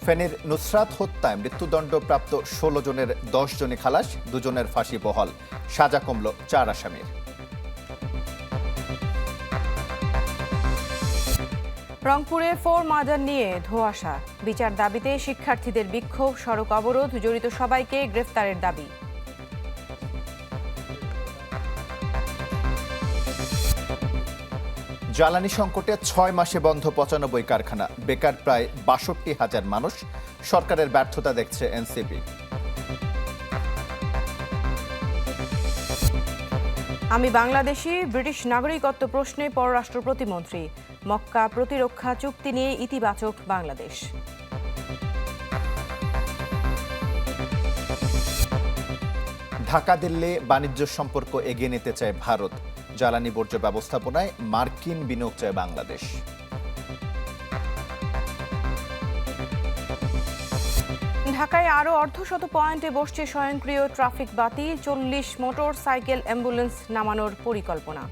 ফেনীর নুসরাত হত্যায় মৃত্যুদণ্ডপ্রাপ্ত ১৬ জনের ১০ জনই খালাস, ২ জনের ফাঁসি বহাল, সাজা কমল ৪ আসামির। রংপুরে 4 মার্ডার নিয়ে ধোঁয়াশা, বিচার দাবিতে শিক্ষার্থীদের বিক্ষোভ, সড়ক অবরোধ, জড়িত সবাইকে গ্রেফতারের দাবি। জ্বালানি সংকটে ৬ মাসে বন্ধ ৯৫ কারখানা, বেকার প্রায় ৬২,০০০ মানুষ, সরকারের ব্যর্থতা দেখছে এনসিপি। আমি বাংলাদেশি, ব্রিটিশ নাগরিকত্ব প্রশ্নে পররাষ্ট্র প্রতিমন্ত্রী। মক্কা প্রতিরক্ষা চুক্তি নিয়ে ইতিবাচক বাংলাদেশ। ঢাকা দিল্লি বাণিজ্য সম্পর্ক এগিয়ে নিতে চায় ভারত, জ্বালানি বর্জ্য ব্যবস্থাপনায় মার্কিন বিনিয়োগ চায় বাংলাদেশ। ঢাকায় আরও অর্ধশত পয়েন্টে বসছে স্বয়ংক্রিয় ট্রাফিক বাতি, ৪০ মোটর সাইকেল অ্যাম্বুলেন্স নামানোর পরিকল্পনা।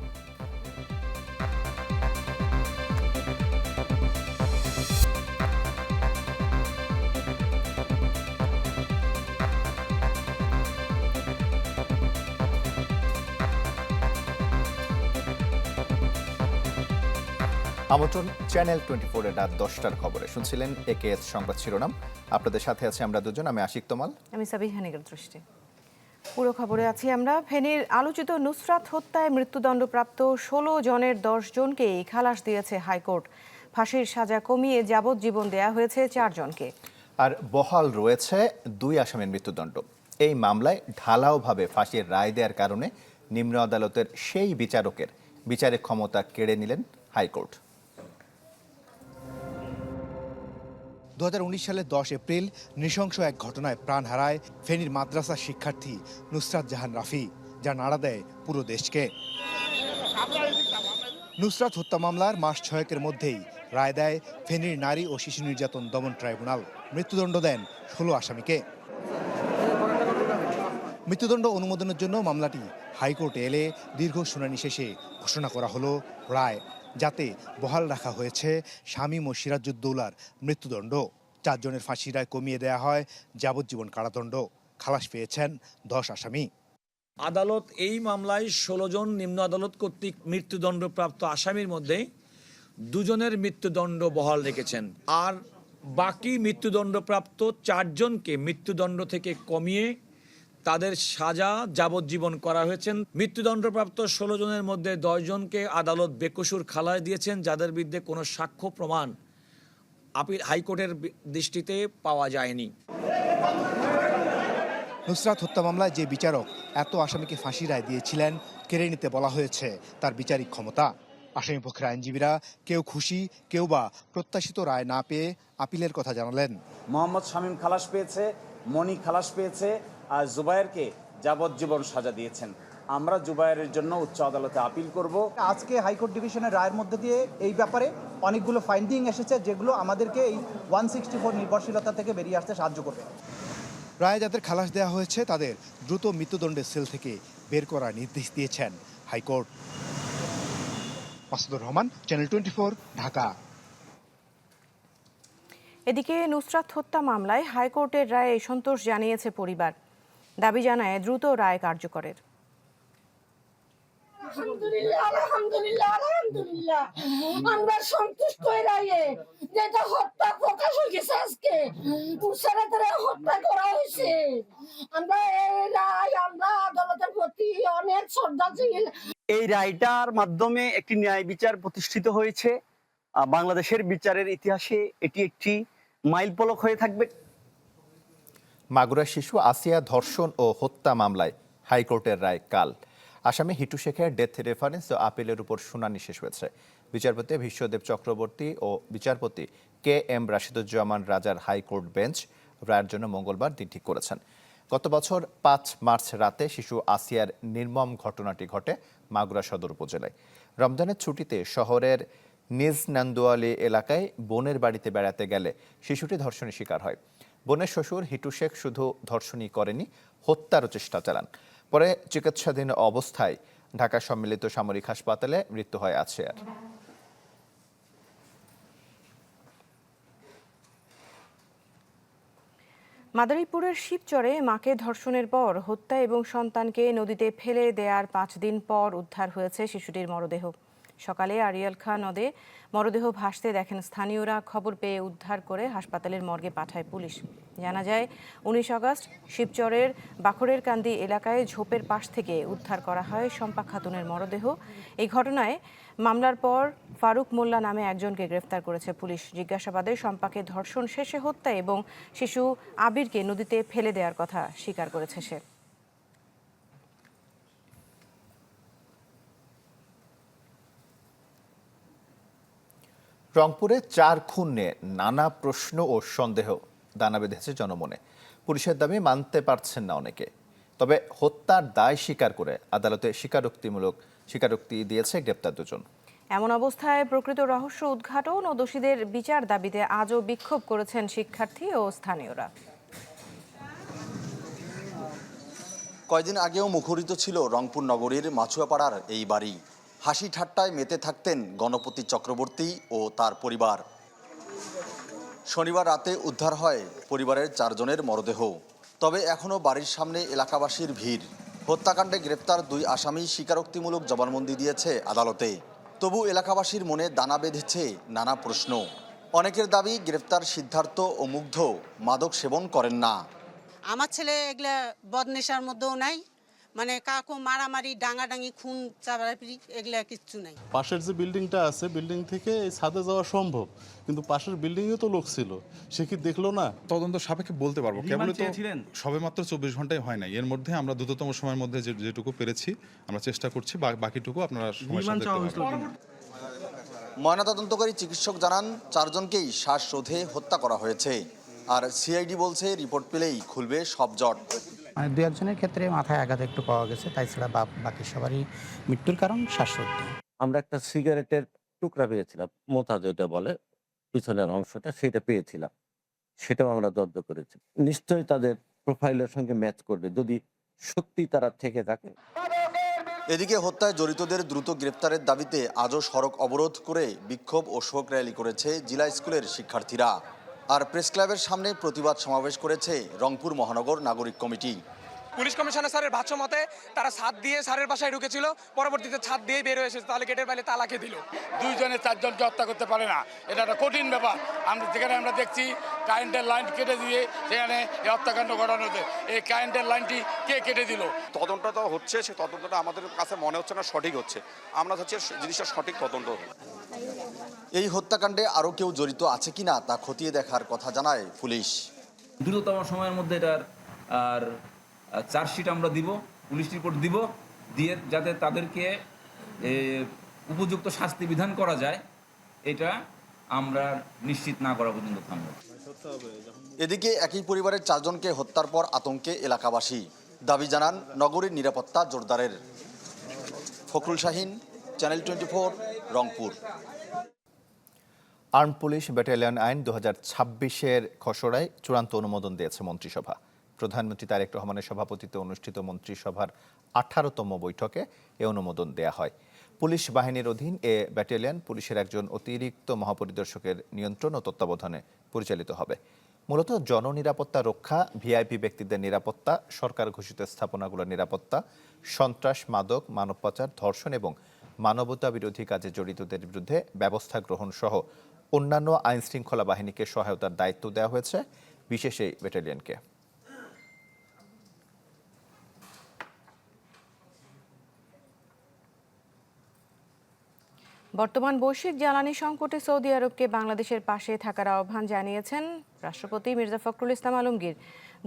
আমন্ত্রণ চ্যানেল 24 এর রাত ১০টার খবরে। শুনছিলেন একেএস সংবাদ শিরোনাম। আপনাদের সাথে আছি আমরা দুজন, আমি আশিক তমাল, আমি সাবিহা নিগার দৃষ্টি। পুরো খবরে আছি আমরা। ফেনীর আলোচিত নুসরাত হত্যায় মৃত্যুদণ্ডপ্রাপ্ত ১৬ জনের ১০ জনকেই খালাস দিয়েছে হাইকোর্ট। ফাঁসির সাজা কমিয়ে যাবজ্জীবন দেয়া হয়েছে ৪ জনকে। আর বহাল রয়েছে ২ আসামির মৃত্যুদণ্ড। এই মামলায় ঢালাওভাবে ফাঁসির রায় দেওয়ার কারণে নিম্ন আদালতের সেই বিচারকের বিচারিক ক্ষমতা কেড়ে নিলেন হাইকোর্ট। ২০১৯ সালের ১০ এপ্রিল নৃশংস এক ঘটনায় প্রাণ হারায় ফেনীর মাদ্রাসা শিক্ষার্থী নুসরাত জাহান রাফি, যা নাড়া দেয় পুরো দেশকে। নুসরাত হত্যা মামলার মাস ৬-এর মধ্যেই রায় দেয় ফেনীর নারী ও শিশু নির্যাতন দমন ট্রাইব্যুনাল। মৃত্যুদণ্ড দেন ১৬ আসামিকে। মৃত্যুদণ্ড অনুমোদনের জন্য মামলাটি হাইকোর্টে এলে দীর্ঘ শুনানি শেষে ঘোষণা করা হলো রায়, যাতে বহাল রাখা হয়েছে শামীম ও সিরাজউদ্দৌলার মৃত্যুদণ্ড। ৪ জনের ফাঁসি রায় কমিয়ে দেয়া হয় যাবজ্জীবন কারাদণ্ড। খালাস পেয়েছেন ১০ আসামি। আদালত এই মামলায় ১৬ জন নিম্ন আদালত কর্তৃক মৃত্যুদণ্ডপ্রাপ্ত আসামির মধ্যে ২ জনের মৃত্যুদণ্ড বহাল রেখেছেন, আর বাকি মৃত্যুদণ্ডপ্রাপ্ত ৪ জনকে মৃত্যুদণ্ড থেকে কমিয়ে তাদের সাজা যাবজ্জীবন করা হয়েছেন। মৃত্যুদণ্ডপ্রাপ্ত ১৬ জনের মধ্যে ১০ জনকে আদালত বেকসুর খালাস দিয়েছেন, যাদের বিরুদ্ধে কোনো সাক্ষ্য প্রমাণ হাইকোর্টের দৃষ্টিতে পাওয়া যায়নি। নুসরাত হত্যা মামলায় যে বিচারক এত আসামিকে ফাঁসি রায় দিয়েছিলেন, কেড়ে নিতে বলা হয়েছে তার বিচারিক ক্ষমতা। আসামিপক্ষের আইনজীবীরা কেউ খুশি, কেউ বা প্রত্যাশিত রায় না পেয়ে আপিলের কথা জানালেন। মোহাম্মদ শামীম খালাস পেয়েছে, মনি খালাস পেয়েছে, আর জুবায়েরকে যাবজ্জীবন সাজা দিয়েছেন। আমরা জুবায়েরের জন্য উচ্চ আদালতে আপিল করব। আজকে হাইকোর্ট ডিভিশনের রায়ের মধ্যে দিয়ে এই ব্যাপারে অনেকগুলো ফাইন্ডিং এসেছে, যেগুলো আমাদেরকে এই 164 নির্ভরশীলতা থেকে বেরিয়ে আসতে সাহায্য করবে। রায়ে যাদের খালাস দেওয়া হয়েছে তাদের দ্রুত মৃত্যুদণ্ডের সেল থেকে বের করার নির্দেশ দিয়েছেন হাইকোর্ট। মাসুদুর রহমান, চ্যানেল 24, ঢাকা। এদিকে নুসরাত হত্যা মামলায় হাইকোর্টের রায়ে সন্তোষ জানিয়েছে পরিবার, দাবি জানায় দ্রুত রায় কার্যকরের। আলহামদুলিল্লাহ আমরা সন্তুষ্ট এই রায়ে, যেটা হত্যা প্রকাশ হয়ে গেছে আজকে, ছেলেদের হত্যা করা হয়েছে। আমরা এই রায়, আমরা আদালতের প্রতি অনেক শ্রদ্ধাশীল। এই রায়টার মাধ্যমে একটি ন্যায় বিচার প্রতিষ্ঠিত হয়েছে। বাংলাদেশের বিচারের ইতিহাসে এটি একটি মাইলফলক হয়ে থাকবে। মাগুরা শিশু আসিয়া ধর্ষণ ও হত্যা মামলায় হাইকোর্টের রায় কাল। আসামি হিটু শেখের ডেথ রেফারেন্স ও আপিলের উপর শুনানি শেষ হয়েছে। বিচারপতি বিশ্বদেব চক্রবর্তী ও বিচারপতি KM রাশিদুজ্জামান রাজার হাইকোর্ট বেঞ্চ রায়ের জন্য মঙ্গলবার দিন ঠিক করেছেন। গত বছর ৫ মার্চ রাতে শিশু আসিয়ার নির্মম ঘটনাটি ঘটে মাগুরা সদর উপজেলায়। রমজানের ছুটিতে শহরের নিজ নান্দুয়ালি এলাকায় বোনের বাড়িতে বেড়াতে গেলে শিশুটি ধর্ষণের শিকার হয়। বোনের শ্বশুর হিটু শেখ শুধু ধর্ষণই করেনি, হত্যারও চেষ্টা চালান। পরে চিকিৎসাধীন অবস্থায় ঢাকা সম্মিলিত সামরিক হাসপাতালে মৃত্যু হয় আসিয়ার। মাদারীপুরের শিবচরে মাকে ধর্ষণের পর হত্যা এবং সন্তানকে নদীতে ফেলে দেওয়ার 5 দিন পর উদ্ধার হয়েছে শিশুটির মরদেহ। সকালে আরিয়াল খাঁ নদে মরদেহ ভাসতে দেখেন স্থানীয়রা। খবর পেয়ে উদ্ধার করে হাসপাতালের মর্গে পাঠায় পুলিশ। জানা যায় 19 আগস্ট শিবচরের বাখরের কান্দি এলাকায় ঝোপের পাশ থেকে উদ্ধার করা হয় শম্পা খাতুনের মরদেহ। এই ঘটনায় মামলার পর ফারুক মোল্লা নামে একজনকে গ্রেফতার করেছে পুলিশ। জিজ্ঞাসাবাদে শম্পাকে ধর্ষণ শেষে হত্যা এবং শিশু আবিরকে নদীতে ফেলে দেওয়ার কথা স্বীকার করেছে সে। রংপুরে 4 খুন নিয়ে নানা প্রশ্ন ও সন্দেহ দানা বেঁধেছে জনমনে। পুলিশের দাবি মানতে পারছেন না অনেকে। তবে হত্যার দায় স্বীকার করে আদালতে স্বীকারোক্তি দিয়েছে গ্রেপ্তার দুজন। এমন অবস্থায় প্রকৃত রহস্য উদ্ঘাটন ও দোষীদের বিচার দাবিতে আজও বিক্ষোভ করেছেন শিক্ষার্থী ও স্থানীয়রা। কয়দিন আগেও মুখরিত ছিল রংপুর নগরীর মাছুয়াপাড়ার এই বাড়ি। হাসি ঠাট্টায় মেতে থাকতেন গণপতি চক্রবর্তী ও তার পরিবার। শনিবার রাতে উদ্ধার হয় পরিবারের 4 জনের মরদেহ। তবে এখনও বাড়ির সামনে এলাকাবাসীর ভিড়। হত্যাকাণ্ডে গ্রেপ্তার 2 আসামি স্বীকারোক্তিমূলক জবানবন্দি দিয়েছে আদালতে। তবু এলাকাবাসীর মনে দানা বেঁধেছে নানা প্রশ্ন। অনেকের দাবি গ্রেপ্তার সিদ্ধার্থ ও মুগ্ধ মাদক সেবন করেন না। আমার ছেলে এগুলা বদনেশার মধ্যেও নাই, মানে কাকু মারামারি ডাঙাডাঙি খুন চাপাড়ি এগুলা কিচ্ছু নাই। পাশের যে বিল্ডিংটা আছে বিল্ডিং থেকে এই ছাদে যাওয়া সম্ভব, কিন্তু পাশের বিল্ডিংয়ে তো লোক ছিল, সে কি দেখলো না? তদন্ত সাপেক্ষে বলতে পারবো, কেবল তো সবে মাত্র 24 ঘন্টায় হয় না। এর মধ্যে আমরা দ্রুততম সময়ের মধ্যে যেটুকু পেরেছি আমরা চেষ্টা করছি, বাকিটুকু আপনারা সময়ের সাথে দেখতে পারবেন। ময়নাতদন্তকারী চিকিৎসক জানান 4 জনকেই শ্বাসরোধে হত্যা করা হয়েছে। আর সিআইডি বলছে রিপোর্ট পেলেই খুলবে সব জট। মানে 2-1 ক্ষেত্রে মাথায় আঘাত একটু পাওয়া গেছে, তাই ছাড়া বাকি সবারই মৃত্যুর কারণ শ্বাসরোধ। আমরা একটা সিগারেটের টুকরা পেয়েছিলাম, মোতা যেটা বলে পিছনের অংশটা, সেটা পেয়েছিলাম, সেটাও আমরা জব্দ করেছি। নিশ্চয়ই তাদের প্রোফাইলের সঙ্গে ম্যাচ করবে যদি সত্যি তারা থেকে থাকে। এদিকে হত্যায় জড়িতদের দ্রুত গ্রেপ্তারের দাবিতে আজও সড়ক অবরোধ করে বিক্ষোভ ও শোক র্যালি করেছে জিলা স্কুলের শিক্ষার্থীরা। আর প্রেস ক্লাবের সামনে প্রতিবাদ সমাবেশ করেছে রংপুর মহানগর নাগরিক কমিটি। পুলিশ কমিশনার স্যারের ভাষ্য মতে তারা ছাদ দিয়ে স্যারের বাসায় ঢুকেছিল, পরবর্তীতে ছাদ দিয়ে বের হয়েছে, তাহলে গেটের বাইরে তালাকে দিল। 2 জনে 4 জনকে হত্যা করতে পারে না, এটা একটা কঠিন ব্যাপার। যেখানে আমরা দেখছি কারেন্টের লাইন কেটে দিয়ে সেখানে এই হত্যাকাণ্ড ঘটানো হচ্ছে। এই কারেন্টের লাইনটি কে কেটে দিল? তদন্তটা তো হচ্ছে, সেই তদন্তটা আমাদের কাছে মনে হচ্ছে না সঠিক হচ্ছে। আমরা চাচ্ছি জিনিসটা সঠিক তদন্ত। এই হত্যাকাণ্ডে আরও কেউ জড়িত আছে কিনা তা খতিয়ে দেখার কথা জানায় পুলিশ। দ্রুততম সময়ের মধ্যে এটার আর চার্জশিট আমরা দিব, পুলিশ রিপোর্ট দিব, দিয়ে যাতে তাদেরকে উপযুক্ত শাস্তি বিধান করা যায়, এটা আমরা নিশ্চিত না করা পর্যন্ত থামব। এদিকে একই পরিবারের 4 জনকে হত্যার পর আতঙ্কে এলাকাবাসী। দাবি জানান নগরীর নিরাপত্তা জোরদারের। Fakhrul Shahin, channel 24, Rangpur. Arm police battalion আইন 2026-এর খসড়ায় চূড়ান্ত অনুমোদন দিয়েছে মন্ত্রিসভা। প্রধানমন্ত্রী তারেক রহমানের সভাপতিত্বে অনুষ্ঠিত মন্ত্রিসভার 18তম বৈঠকে এ অনুমোদন দেয়া হয়। পুলিশ বাহিনীর অধীন এ ব্যাটালিয়ন পুলিশের একজন অতিরিক্ত মহাপরিদর্শকের নিয়ন্ত্রণ ও তত্ত্বাবধানে পরিচালিত হবে। মূলত জননিরাপত্তা রক্ষা, ভিআইপি ব্যক্তিদের নিরাপত্তা, সরকার ঘোষিত স্থাপনাগুলোর নিরাপত্তা, সন্ত্রাস, মাদক, মানব পাচার, ধর্ষণ এবং মানবতা বিরোধী কাজে জড়িতদের বিরুদ্ধে ব্যবস্থা গ্রহণ সহ অন্যান্য আইনশৃঙ্খলা বাহিনীকে সহায়তার দায়িত্ব দেওয়া হয়েছে বিশেষ এই ব্যাটালিয়নকে। বর্তমান বৈশ্বিক জ্বালানি সংকটে সৌদি আরবকে বাংলাদেশের পাশে থাকার আহ্বান জানিয়েছেন রাষ্ট্রপতি মির্জা ফখরুল ইসলাম আলমগীর।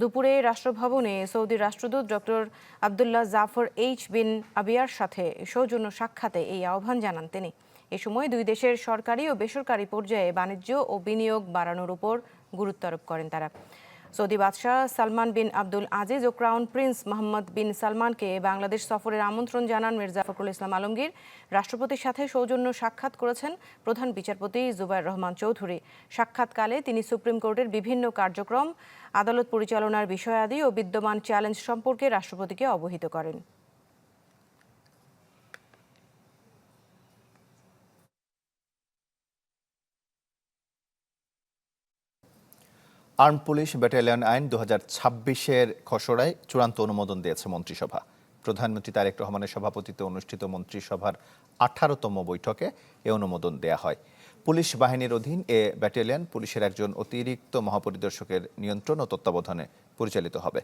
দুপুরে রাষ্ট্রভবনে সৌদি রাষ্ট্রদূত ডক্টর আবদুল্লাহ জাফর এইচ বিন আবিয়ার সাথে সৌজন্য সাক্ষাতে এই আহ্বান জানান তিনি। এ সময় 2 দেশের সরকারি ও বেসরকারি পর্যায়ে বাণিজ্য ও বিনিয়োগ বাড়ানোর উপর গুরুত্ব আরোপ করেন তারা। সৌদি বাদশাহ সালমান বিন আব্দুল আজিজ ও ক্রাউন প্রিন্স মোহাম্মদ বিন সালমানকে বাংলাদেশ সফরের আমন্ত্রণ জানান মির্জা ফখরুল ইসলাম আলমগীর। রাষ্ট্রপতির সাথে সৌজন্য সাক্ষাৎ করেছেন প্রধান বিচারপতি জুবায়ের রহমান চৌধুরী। সাক্ষাৎকালে তিনি সুপ্রিম কোর্টের বিভিন্ন কার্যক্রম, আদালত পরিচালনার বিষয়াদি ও বিদ্যমান চ্যালেঞ্জ সম্পর্কে রাষ্ট্রপতিকে অবহিত করেন। আর্ম পুলিশ ব্যাটালিয়ন আইন 2026-এর খসড়ায় চূড়ান্ত অনুমোদন দিয়েছে মন্ত্রিসভা। প্রধানমন্ত্রী তারেক রহমানের সভাপতিত্বে অনুষ্ঠিত মন্ত্রিসভার 18তম বৈঠকে এ অনুমোদন দেয়া হয়। পুলিশ বাহিনীর অধীন এ ব্যাটালিয়ন পুলিশের একজন অতিরিক্ত মহাপরিদর্শকের নিয়ন্ত্রণ ও তত্ত্বাবধানে পরিচালিত হবে।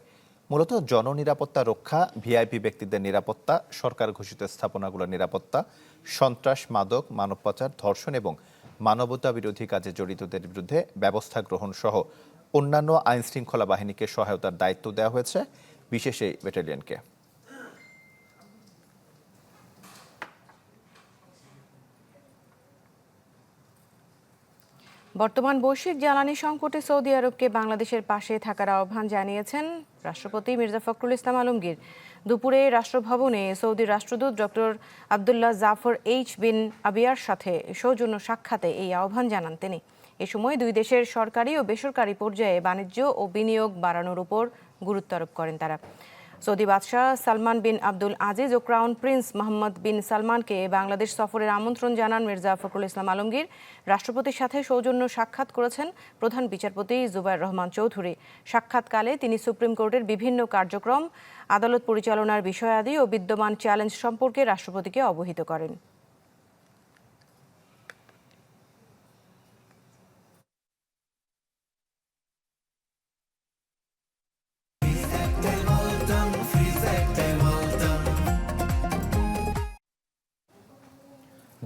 মূলত জননিরাপত্তা রক্ষা, ভিআইপি ব্যক্তিদের নিরাপত্তা, সরকার ঘোষিত স্থাপনাগুলোর নিরাপত্তা, সন্ত্রাস, মাদক, মানব পাচার, ধর্ষণ এবং মানবতা বিরোধী কাজে জড়িতদের বিরুদ্ধে ব্যবস্থা গ্রহণ সহ অন্যান্য আইন শৃঙ্খলা বাহিনীকে সহায়তার দায়িত্ব দেওয়া হয়েছে বিশেষ এই ব্যাটালিয়নকে। বর্তমান বৈশ্বিক জ্বালানি সংকটে সৌদি আরবকে বাংলাদেশের পাশে থাকার আহ্বান জানিয়েছেন রাষ্ট্রপতি মির্জা ফখরুল ইসলাম আলমগীর। দুপুরে রাষ্ট্রভবনে সৌদি রাষ্ট্রদূত ডক্টর আবদুল্লাহ জাফর এইচ বিন আবিয়ার সাথে সৌজন্য সাক্ষাতে এই আহ্বান জানান তিনি। এ সময় দুই দেশের সরকারি ও বেসরকারি পর্যায়ে বাণিজ্য ও বিনিয়োগ বাড়ানোর উপর গুরুত্ব আরোপ করেন তারা। সৌদি বাদশাহ সালমান বিন আব্দুল আজিজ ও ক্রাউন প্রিন্স মোহাম্মদ বিন সালমানকে বাংলাদেশ সফরের আমন্ত্রণ জানান মির্জা ফখরুল ইসলাম আলমগীর। রাষ্ট্রপতির সাথে সৌজন্য সাক্ষাৎ করেছেন প্রধান বিচারপতি জুবায়ের রহমান চৌধুরী। সাক্ষাৎকালে তিনি সুপ্রিম কোর্টের বিভিন্ন কার্যক্রম, আদালত পরিচালনার বিষয়াদি ও বিদ্যমান চ্যালেঞ্জ সম্পর্কে রাষ্ট্রপতিকে অবহিত করেন।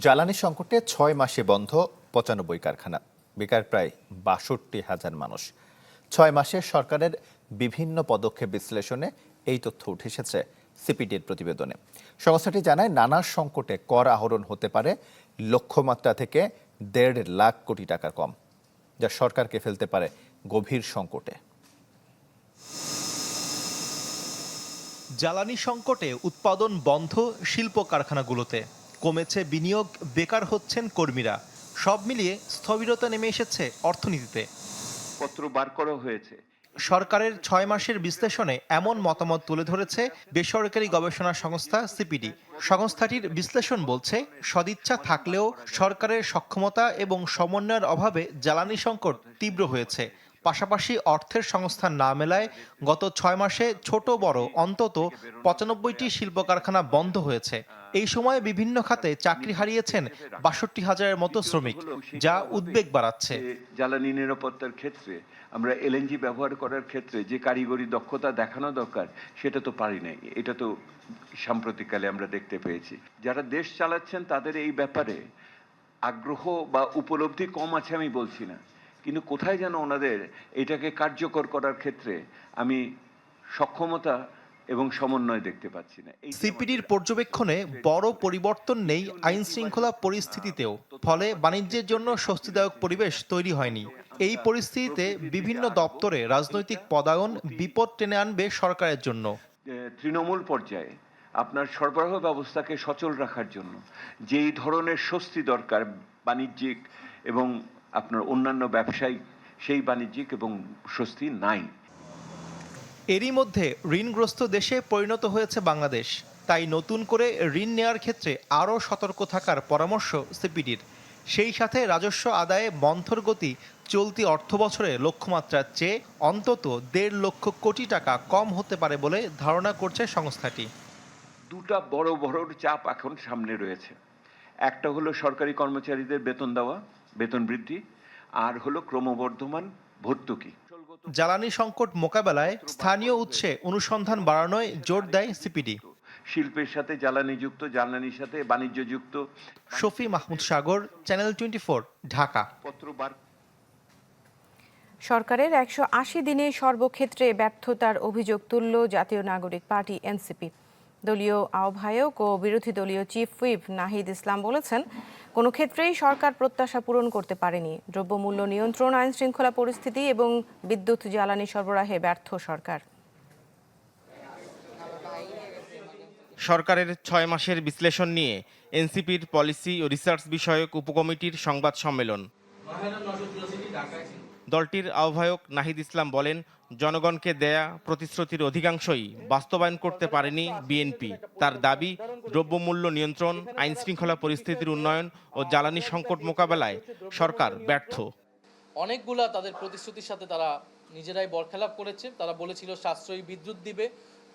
জ্বালানি সংকটে 6 মাসে বন্ধ 95 কারখানা, বেকার প্রায় 62,000 মানুষ। 6 মাসে সরকারের বিভিন্ন পদক্ষেপ বিশ্লেষণে এই তথ্য উঠে এসেছে সিপিডির প্রতিবেদনে। সংস্থাটি জানায়, নানা সংকটে কর আহরণ হতে পারে লক্ষ্যমাত্রা থেকে 1.5 লাখ কোটি টাকার কম, যা সরকারকে ফেলতে পারে গভীর সংকটে। জ্বালানি সংকটে উৎপাদন বন্ধ শিল্প কারখানাগুলোতে, কমেছে বিনিয়োগ, বেকার হচ্ছেন কর্মীরা। সব মিলিয়ে স্থবিরতা নেমে এসেছে অর্থনীতিতে। পত্র বার করা হয়েছে। সরকারের 6 মাসের বিশ্লেষণে এমন মতামত তুলে ধরেছে বেসরকারি গবেষণা সংস্থা সিপিডি। সংস্থাটির বিশ্লেষণ বলছে, সদিচ্ছা থাকলেও সরকারের সক্ষমতা এবং সমন্বয়ের অভাবে জ্বালানি সংকট তীব্র হয়েছে। পাশাপাশি অর্থের সংস্থান না মেলায় গত 6 মাসে ছোট বড় অন্তত 95টি শিল্প কারখানা বন্ধ হয়েছে। এই সময়ে বিভিন্ন খাতে চাকরি হারিয়েছেন 62,000-এর মতো শ্রমিক, যা উদ্বেগ বাড়াচ্ছে। জ্বালানি নিরাপত্তার ক্ষেত্রে আমরা এলএনজি ব্যবহার করার ক্ষেত্রে যে কারিগরি দক্ষতা দেখানো দরকার, সেটা তো পারি নাই। এটা তো সাম্প্রতিককালে আমরা দেখতে পেয়েছি। যারা দেশ চালাচ্ছেন তাদের এই ব্যাপারে আগ্রহ বা উপলব্ধি কম আছে আমি বলছি না, কিন্তু কোথায় যেন ওনাদের এটাকে কার্যকর করার ক্ষেত্রে আমি সক্ষমতা এবং সমন্বয় দেখতে পাচ্ছি না। সিপিডির পর্যবেক্ষণে বড় পরিবর্তন নেই আইন শৃঙ্খলা পরিস্থিতিতেও, ফলে বাণিজ্যের জন্য স্বস্তিদায়ক পরিবেশ তৈরি হয়নি। এই পরিস্থিতিতে বিভিন্ন দপ্তরে রাজনৈতিক পদায়ন বিপদ টেনে আনবে সরকারের জন্য। তৃণমূল পর্যায়ে আপনার সরবরাহ ব্যবস্থাকে সচল রাখার জন্য যেই ধরনের স্বস্তি দরকার বাণিজ্যিক এবং আপনার অন্যান্য ব্যবসায়িক, সেই বাণিজ্যিক এবং স্বস্তি নাই। এরই মধ্যে ঋণগ্রস্ত দেশে পরিণত হয়েছে বাংলাদেশ। তাই নতুন করে ঋণ নেওয়ার ক্ষেত্রে আরও সতর্ক থাকার পরামর্শ সিপিডির। সেই সাথে রাজস্ব আদায়ে মন্থর গতি চলতি অর্থবছরে লক্ষ্যমাত্রার চেয়ে অন্তত 1.5 লক্ষ কোটি টাকা কম হতে পারে বলে ধারণা করছে সংস্থাটি। দুটা বড় বড় চাপ এখন সামনে রয়েছে। একটা হলো সরকারি কর্মচারীদের বেতন দেওয়া, বেতন বৃদ্ধি, আর হলো ক্রমবর্ধমান ভর্তুকি। জ্বালানি সংকট মোকাবেলায় স্থানীয় উৎসে অনুসন্ধান বাড়ানোয় জোর দেয় সিপিডি। শিল্পের সাথে জ্বালানি যুক্ত, জ্বালানির সাথে বাণিজ্য যুক্ত। শফি মাহমুদ সাগর, চ্যানেল 24, ঢাকা। সরকারের 180 দিনে সর্বক্ষেত্রে ব্যর্থতার অভিযোগ তুলল জাতীয় নাগরিক পার্টি এনসিপি। দলীয় আহ্বায়ক ও বিরোধী দলীয় চিফ হুইপ নাহিদ ইসলাম বলেছেন, কোনো ক্ষেত্রেই সরকার প্রত্যাশা পূরণ করতে পারেনি। দ্রব্যমূল্য নিয়ন্ত্রণ, আইন শৃঙ্খলা পরিস্থিতি এবং বিদ্যুৎ জ্বালানি সরবরাহে ব্যর্থ সরকার। সরকারের 6 মাসের বিশ্লেষণ নিয়ে এনসিপির পলিসি ও রিসার্চ বিষয়ক উপকমিটির সংবাদ সম্মেলন। দলটির আহ্বায়ক নাহিদ ইসলাম বলেন, জনগণকে দেয়া প্রতিশ্রুতির অধিকাংশই বাস্তবায়ন করতে পারেনি বিএনপি। তার দাবি, দ্রব্যমূল্য নিয়ন্ত্রণ, আইন শৃঙ্খলা পরিস্থিতির উন্নয়ন ও জ্বালানি সংকট মোকাবেলায় সরকার ব্যর্থ। অনেকগুলা তাদের প্রতিশ্রুতির সাথে তারা নিজেরাই বরখেলাপ করেছে। তারা বলেছিল সাশ্রয়ী বিদ্যুৎ দিবে,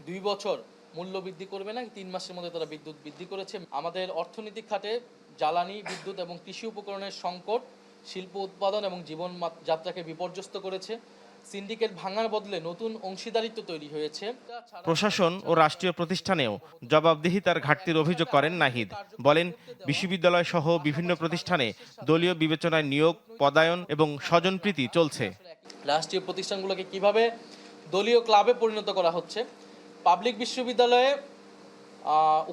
2 বছর মূল্য বৃদ্ধি করবে না, 3 মাসের মধ্যে তারা বিদ্যুৎ বৃদ্ধি করেছে। আমাদের অর্থনৈতিক খাতে জ্বালানি, বিদ্যুৎ এবং কৃষি উপকরণের সংকট শিল্প উৎপাদন এবং জীবন যাত্রাকে বিপর্যস্ত করেছে। সিন্ডিকেট ভাঙার বদলে নতুন অংশীদারিত্ব তৈরি হয়েছে। প্রশাসন ও রাষ্ট্রীয় প্রতিষ্ঠানেও জবাবদিহিতার ঘাটতির অভিযোগ করেন নাহিদ। বলেন, বিশ্ববিদ্যালয় সহ বিভিন্ন প্রতিষ্ঠানে দলীয় বিবেচনায় নিয়োগ, পদায়ন এবং স্বজনপ্রীতি চলছে। রাষ্ট্রীয় প্রতিষ্ঠানগুলোকে কিভাবে দলীয় ক্লাবে পরিণত করা হচ্ছে। পাবলিক বিশ্ববিদ্যালয়ে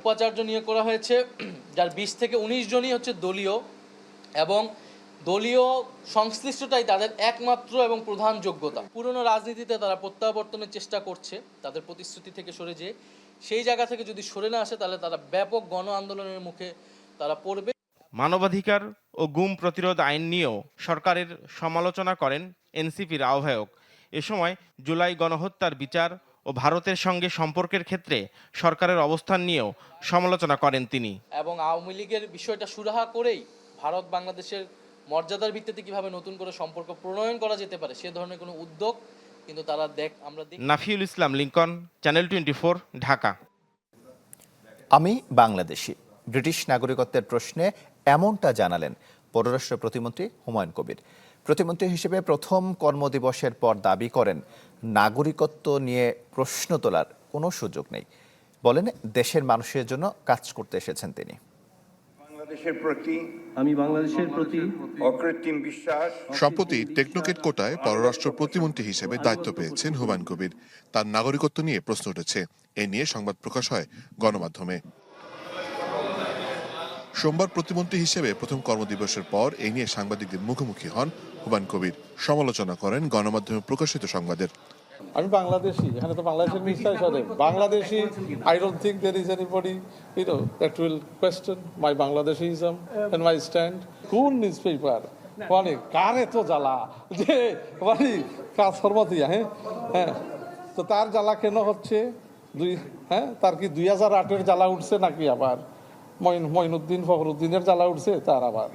উপাচার্য নিয়োগ করা হয়েছে, যার 20 থেকে 19 জনই হচ্ছে দলীয়, এবং দলীয় সংশ্লিষ্টতাই তাদের একমাত্র এবং প্রধান যোগ্যতা। পুরনো রাজনীতিতে তারা প্রত্যাবর্তনের চেষ্টা করছে, তাদের প্রতিশ্রুতি থেকে সরে যেয়ে সেই জায়গা থেকে যদি সরে না আসে তাহলে তারা ব্যাপক গণ আন্দোলনের মুখে তারা পড়বে। মানবাধিকার ও গুম প্রতিরোধ আইন নিয়েও সরকারের সমালোচনা করেন এনসিপির আহ্বায়ক। এ সময় জুলাই গণহত্যার বিচার ও ভারতের সঙ্গে সম্পর্কের ক্ষেত্রে সরকারের অবস্থান নিয়েও সমালোচনা করেন তিনি। এবং আওয়ামী লীগের বিষয়টা সুরাহা করেই ভারত বাংলাদেশের মর্যাদার ভিত্তিতে কিভাবে নতুন করে সম্পর্ক প্রণয়ন করা যেতে পারে সে ধরনের কোনো উদ্যোগ কিন্তু তারা আমরা নাফিউল ইসলাম লিংকন, চ্যানেল 24, ঢাকা। আমি বাংলাদেশি। ব্রিটিশ নাগরিকত্বের প্রশ্নে এমনটা জানালেন পররাষ্ট্র প্রতিমন্ত্রী হুমায়ুন কবির। প্রতিমন্ত্রী হিসেবে প্রথম কর্মদিবসের পর দাবি করেন, নাগরিকত্ব নিয়ে প্রশ্ন তোলার কোনো সুযোগ নেই। বলেন, দেশের মানুষের জন্য কাজ করতে এসেছেন তিনি। আমি বাংলাদেশের প্রতি অকৃত্রিম বিশ্বাস। সম্প্রতি টেকনোকেট কোটায় পররাষ্ট্র প্রতিমন্ত্রী হিসেবে দায়িত্ব পেয়েছেন হুমায়ুন কবির। তার নাগরিকত্ব নিয়ে প্রশ্ন উঠেছে। এ নিয়ে সংবাদ প্রকাশ হয় গণমাধ্যমে। সোমবার প্রতিমন্ত্রী হিসেবে প্রথম কর্মদিবসের পর এই নিয়ে সাংবাদিকদের মুখোমুখি হন হুমায়ুন কবির। সমালোচনা করেন গণমাধ্যমে প্রকাশিত সংবাদের। আমি বাংলাদেশি, এখানে তো বাংলাদেশের মিনিস্টার সাথে Bangladeshi. I don't think there is anybody that will question my Bangladeshism and my stand. কোন নিউজ পেপার মানে কারে তো জ্বালা যে মানে কাজ সর্বতিয়া হ্যাঁ তো তার জ্বালা কেন হচ্ছে? তার কি 2008-এর জ্বালা উঠছে নাকি আবার মঈনুদ্দিন ফখরুদ্দিনের জ্বালা উঠছে তার আবার?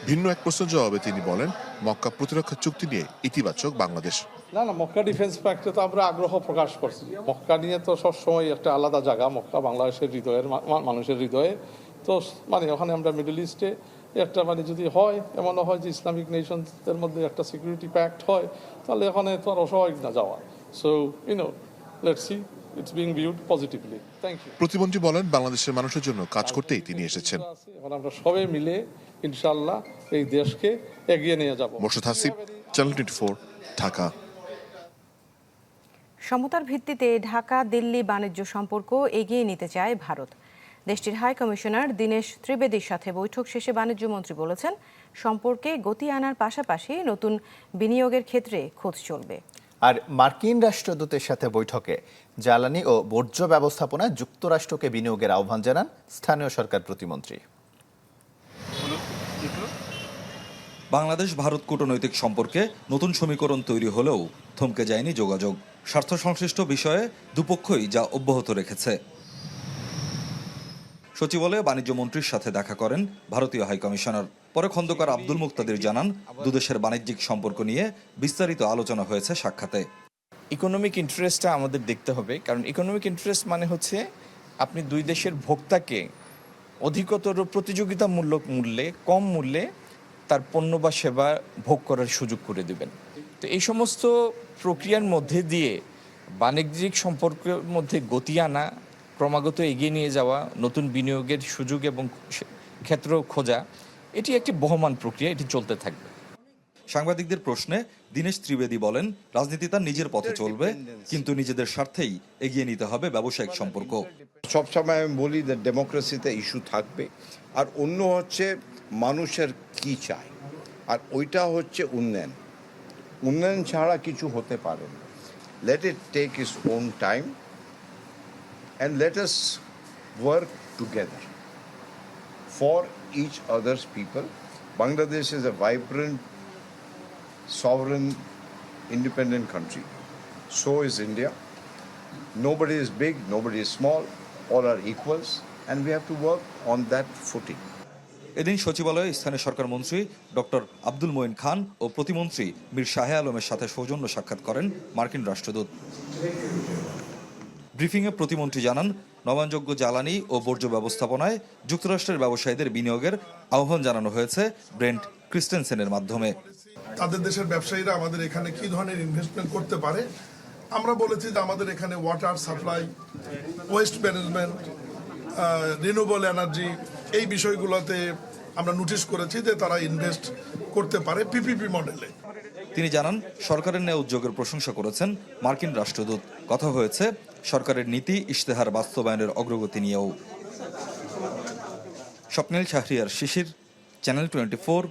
ভিন্ন এক প্রশ্নের জবাবে তিনি বলেন, মক্কা প্রতিরক্ষা চুক্তি নিয়ে ইতিবাচক বাংলাদেশ। না, মক্কা ডিফেন্স প্যাক্টে তো আমরা আগ্রহ প্রকাশ করছি। মক্কা নিয়ে তো সবসময় একটা আলাদা জায়গা। মক্কা বাংলাদেশের হৃদয়ের মানুষের হৃদয়ে। তো মানে ওখানে আমরা মিডল ইস্টে একটা মানে যদি হয় এমনও হয় যে ইসলামিক নেশনসের মধ্যে একটা সিকিউরিটি প্যাক্ট হয়, তাহলে ওখানে তো আর অসহায় না যাওয়া। So let's see, it's being viewed positively. Thank you. প্রতিমন্ত্রী বলেন, বাংলাদেশের মানুষের জন্য কাজ করতেই তিনি এসেছেন। এখন আমরা সবাই মিলে ইনশাআল্লাহ এই দেশকে এগিয়ে নিয়ে যাব। মোর্শেদ হাসিব, চ্যানেল 24, ঢাকা। সমতার ভিত্তিতে ঢাকা দিল্লি বাণিজ্য সম্পর্ক এগিয়ে নিতে চায় ভারত। দেশটির হাই কমিশনার দীনেশ ত্রিবেদীর সাথে বৈঠক শেষে বাণিজ্যমন্ত্রী বলেছেন, সম্পর্কে গতি আনার পাশাপাশি নতুন বিনিয়োগের ক্ষেত্রে খোঁজ চলবে। আর মার্কিন রাষ্ট্রদূতের সাথে বৈঠকে জ্বালানি ও বর্জ্য ব্যবস্থাপনায় যুক্তরাষ্ট্রকে বিনিয়োগের আহ্বান জানান স্থানীয় সরকার প্রতিমন্ত্রী। বাংলাদেশ ভারত কূটনৈতিক সম্পর্কে নতুন সমীকরণ তৈরি হলেও থমকে যায়নি যোগাযোগ। স্বার্থ সংশ্লিষ্ট বিষয়ে দুপক্ষই যা অব্যাহত রেখেছে। সচিবালয়ে বাণিজ্য মন্ত্রীর সাথে দেখা করেন ভারতীয় হাইকমিশনার। পরে খন্দকার আব্দুল মুক্তাদির জানান, দুদেশের বাণিজ্যিক সম্পর্ক নিয়ে বিস্তারিত আলোচনা হয়েছে সাক্ষাতে। ইকোনমিক ইন্টারেস্টটা আমাদের দেখতে হবে, কারণ ইকোনমিক ইন্টারেস্ট মানে হচ্ছে আপনি দুই দেশের ভোক্তাকে অধিকতর প্রতিযোগিতামূলক মূল্যে, কম মূল্যে তার পণ্য বা সেবা ভোগ করার সুযোগ করে দেবেন। তো এই সমস্ত প্রক্রিয়ার মধ্যে দিয়ে বাণিজ্যিক সম্পর্কের মধ্যে গতি আনা, ক্রমাগত এগিয়ে নিয়ে যাওয়া, নতুন বিনিয়োগের সুযোগ এবং ক্ষেত্র খোঁজা, এটি একটি বহমান প্রক্রিয়া, এটি চলতে থাকবে। সাংবাদিকদের প্রশ্নে দীনেশ ত্রিবেদী বলেন, রাজনীতি তার নিজের পথে চলবে, কিন্তু নিজেদের স্বার্থেই এগিয়ে নিতে হবে ব্যবসায়িক সম্পর্ক। সবসময় আমি বলি যে ডেমোক্রেসিতে ইস্যু থাকবে, আর অন্য হচ্ছে মানুষের কি চায়, আর ওইটা হচ্ছে উন্নয়ন। উন্নয়ন ছাড়া কিছু হতে পারে না। Let it take its own time and let us work together for each other's people. Bangladesh is a vibrant, sovereign, independent country. So is India. Nobody is big, nobody is small, all are equals, and we have to work on that footing. এদিন সচিবালয়ে স্থানীয় সরকার মন্ত্রী doctor Abdul Moin খান ও প্রতিমন্ত্রী মীর শাহে আলমের সাথে সৌজন্য সাক্ষাৎ করেন মার্কিন রাষ্ট্রদূত। ব্রিফিংয়ে প্রতিমন্ত্রী জানান, নবায়নযোগ্য জ্বালানি ও বর্জ্য ব্যবস্থাপনায় যুক্তরাষ্ট্রের ব্যবসায়ীদের বিনিয়োগের আহ্বান জানানো হয়েছে ব্রেন্ট ক্রিস্টেনসেনের মাধ্যমে। তাদের দেশের ব্যবসায়ীরা আমাদের এখানে কি ধরনের ইনভেস্টমেন্ট করতে পারে। আমরা বলেছি যে আমাদের এখানে water supply, waste management, renewable energy, এই বিষয়গুলোতে আমরা নোটিশ করেছি যে তারা ইনভেস্ট করতে পারে পিপিপি মডেলে। তিনি জানান, সরকারের নেওয়া উদ্যোগের প্রশংসা করেছেন মার্কিন রাষ্ট্রদূত। কথা হয়েছে সরকারের নীতি ইশতেহার বাস্তবায়নের অগ্রগতি নিয়েও। স্বপ্নিল শাহরিয়ার শিশির, চ্যানেল 24,